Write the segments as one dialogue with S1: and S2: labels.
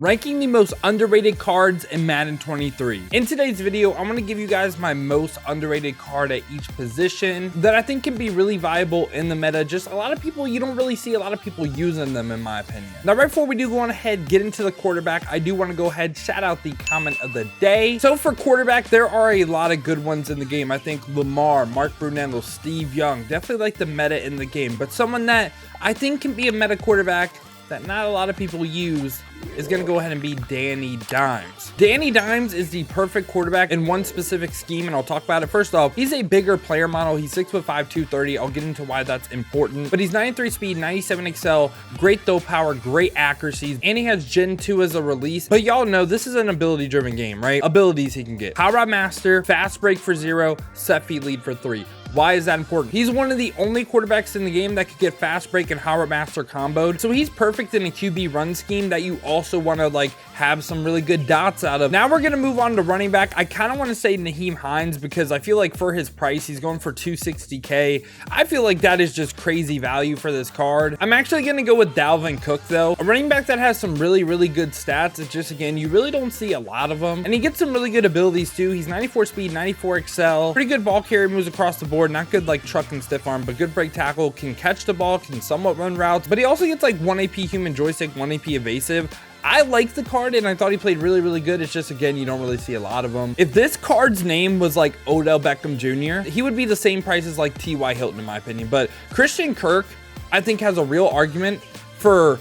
S1: Ranking the most underrated cards in Madden 23. In today's video, I'm going to give you guys my most underrated card at each position that I think can be really viable in the meta. Just a lot of people, you don't really see a lot of people using them in my opinion. Now, right before we do go on ahead, get into the quarterback, I do want to go ahead, shout out the comment of the day. So for quarterback, there are a lot of good ones in the game. I think Lamar, Mark Brunello, Steve Young, definitely like the meta in the game, but someone that I think can be a meta quarterback that not a lot of people use is going to go ahead and be Danny Dimes. Danny Dimes is the perfect quarterback in one specific scheme, and I'll talk about it. First off, he's a bigger player model. He's 6'5", 230. I'll get into why that's important, but he's 93 speed, 97 excel, great throw power, great accuracy, and he has Gen 2 as a release. But y'all know this is an ability driven game, right? Abilities he can get: Power Route Master, fast break for 0, set feet lead for 3. Why is that important? He's one of the only quarterbacks in the game that could get fast break and Power Route Master comboed. So he's perfect in a QB run scheme that you also want to like have some really good dots out of. Now we're going to move on to running back. I kind of want to say Nyheim Hines because I feel like for his price, he's going for 260K. I feel like that is just crazy value for this card. I'm actually going to go with Dalvin Cook though. A running back that has some really good stats. It's just, again, you really don't see a lot of them. And he gets some really good abilities too. He's 94 speed, 94 excel, pretty good ball carry, moves across the board. Not good like truck and stiff arm, but good break tackle, can catch the ball, can somewhat run routes, but he also gets like 1 AP human joystick, 1 AP evasive. I like the card and I thought he played really good. It's just, again, you don't really see a lot of them. If this card's name was like Odell Beckham Jr., he would be the same price as like T.Y. Hilton in my opinion. But Christian Kirk, I think, has a real argument for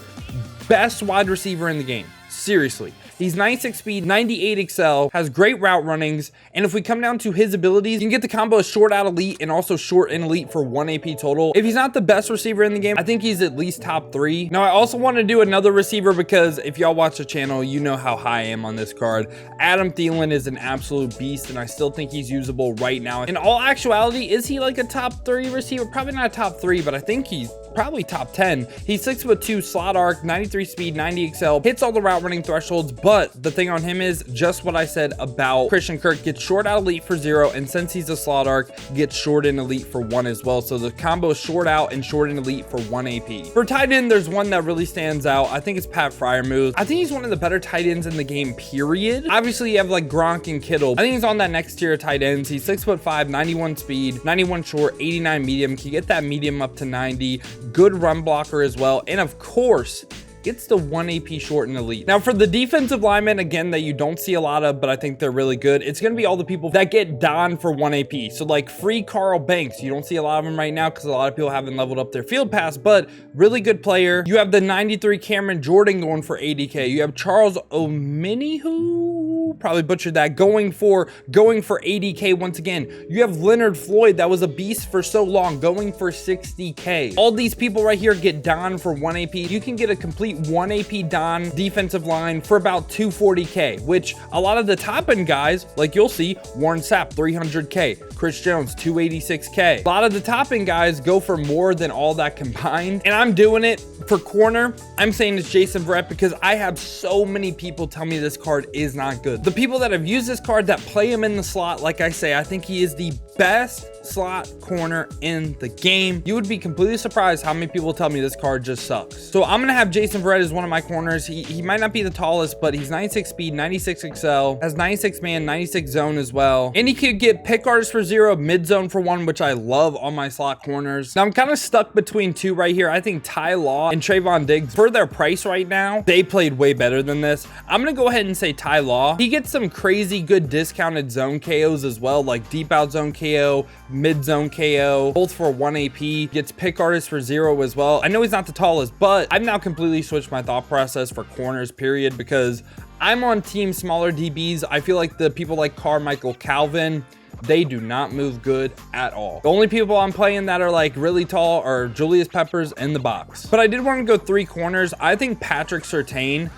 S1: best wide receiver in the game. Seriously. He's 96 speed, 98 excel, has great route runnings, and if we come down to his abilities, you can get the combo of short out elite and also short and elite for 1 AP total. If he's not the best receiver in the game, I think he's at least top 3. Now, I also want to do another receiver because if y'all watch the channel, you know how high I am on this card. Adam Thielen is an absolute beast, and I still think he's usable right now. In all actuality, is he like a top 3 receiver? Probably not a top 3, but I think he's probably top 10. He's 6'2", slot arc, 93 speed, 90 excel, hits all the route running thresholds, but the thing on him is just what I said about Christian Kirk. Gets short out elite for 0, and since he's a slot arc, gets short and elite for 1 as well. So the combo is short out and short and elite for 1 AP. For tight end, there's one that really stands out. I think it's Pat Freiermuth. I think he's one of the better tight ends in the game, period. Obviously, you have like Gronk and Kittle. I think he's on that next tier of tight ends. He's 6'5", 91 speed, 91 short, 89 medium. Can get that medium up to 90. Good run blocker as well, and of course gets the 1 AP short and elite. Now for the defensive linemen, again, that you don't see a lot of, but I think they're really good, it's going to be all the people that get Don for 1 AP. So like free Carl Banks, you don't see a lot of them right now because a lot of people haven't leveled up their field pass, but really good player. You have the 93 Cameron Jordan going for 80K. You have Charles Omenihu, probably butchered that, going for 80K once again. You have Leonard Floyd, that was a beast for so long, going for 60K. All these people right here get Don for 1 AP. You can get a complete 1 AP Don defensive line for about 240K, which a lot of the top end guys, like you'll see Warren Sapp 300K, Chris Jones 286K. A lot of the top end guys go for more than all that combined, and I'm doing it for corner. I'm saying it's Jason Verrett because I have so many people tell me this card is not good. The people that have used this card that play him in the slot, like I say, I think he is the best slot corner in the game. You would be completely surprised how many people tell me this card just sucks. So I'm gonna have Jason Verrett as one of my corners. He might not be the tallest, but he's 96 speed, 96 excel, has 96 man, 96 zone as well, and he could get pick artist for 0, mid zone for 1, which I love on my slot corners. Now I'm kind of stuck between two right here. I think Ty Law and Trayvon Diggs, for their price right now, they played way better than this. I'm gonna go ahead and say Ty Law. He gets some crazy good discounted zone KOs as well, like deep out zone KO, mid zone KO, both for 1 AP, gets pick artist for 0 as well. I know he's not the tallest, but I've now completely switched my thought process for corners, period, because I'm on team smaller DBs. I feel like the people like Carmichael Calvin, they do not move good at all. The only people I'm playing that are like really tall are Julius Peppers in the box. But I did want to go 3 corners. I think Patrick Surtain,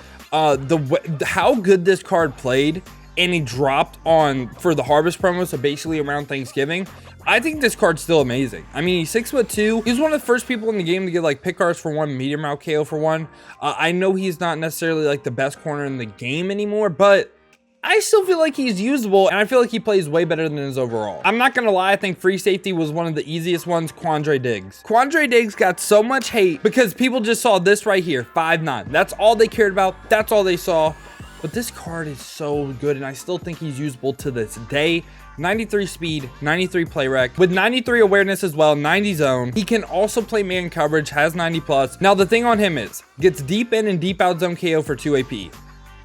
S1: how good this card played, and he dropped on for the harvest promo, so basically around Thanksgiving. I think this card's still amazing. I mean, he's 6'2". He's one of the first people in the game to get like pick arts for 1, medium route KO for 1. I know he's not necessarily like the best corner in the game anymore, but I still feel like he's usable, and I feel like he plays way better than his overall. I'm not gonna lie, I think free safety was one of the easiest ones, Quandre Diggs. Quandre Diggs got so much hate because people just saw this right here, 5'9". That's all they cared about. That's all they saw. But this card is so good, and I still think he's usable to this day. 93 speed, 93 play rec, with 93 awareness as well, 90 zone. He can also play man coverage, has 90 plus. Now, the thing on him is, gets deep in and deep out zone KO for 2 AP.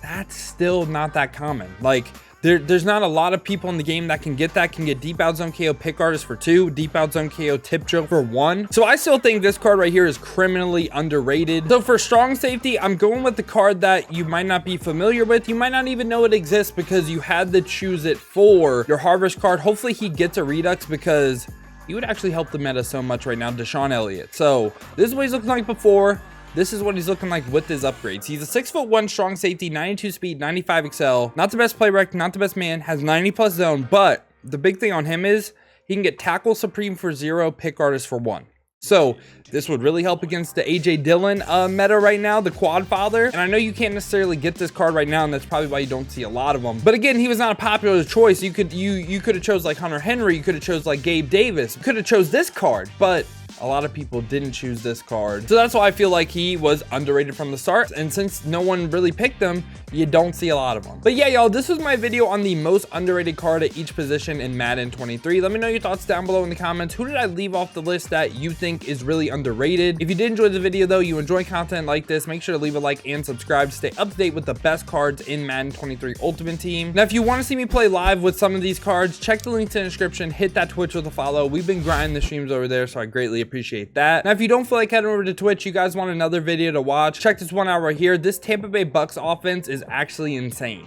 S1: That's still not that common. Like, there's not a lot of people in the game that can get that, can get deep out zone KO pick artist for 2, deep out zone KO tip drill for 1. So I still think this card right here is criminally underrated. So for strong safety, I'm going with the card that you might not be familiar with. You might not even know it exists because you had to choose it for your harvest card. Hopefully he gets a redux because he would actually help the meta so much right now, Deshaun Elliott. So this is what he's looking like before. This is what he's looking like with his upgrades. He's a 6'1" strong safety, 92 speed, 95 excel. Not the best play rec, not the best man, has 90 plus zone, but the big thing on him is he can get tackle supreme for 0, pick artist for 1. So this would really help against the AJ Dillon meta right now, the quad father. And I know you can't necessarily get this card right now, and that's probably why you don't see a lot of them. But again, he was not a popular choice. You could have chose like Hunter Henry, you could have chose like Gabe Davis, you could have chose this card, but a lot of people didn't choose this card. So that's why I feel like he was underrated from the start. And since no one really picked him, you don't see a lot of them. But yeah, y'all, this was my video on the most underrated card at each position in Madden 23. Let me know your thoughts down below in the comments. Who did I leave off the list that you think is really underrated? If you did enjoy the video though, you enjoy content like this, make sure to leave a like and subscribe to stay up to date with the best cards in Madden 23 Ultimate Team. Now, if you want to see me play live with some of these cards, check the links in the description, hit that Twitch with a follow. We've been grinding the streams over there, so I greatly appreciate that. Now, if you don't feel like heading over to Twitch, you guys want another video to watch, check this one out right here. This Tampa Bay Bucks offense is actually insane.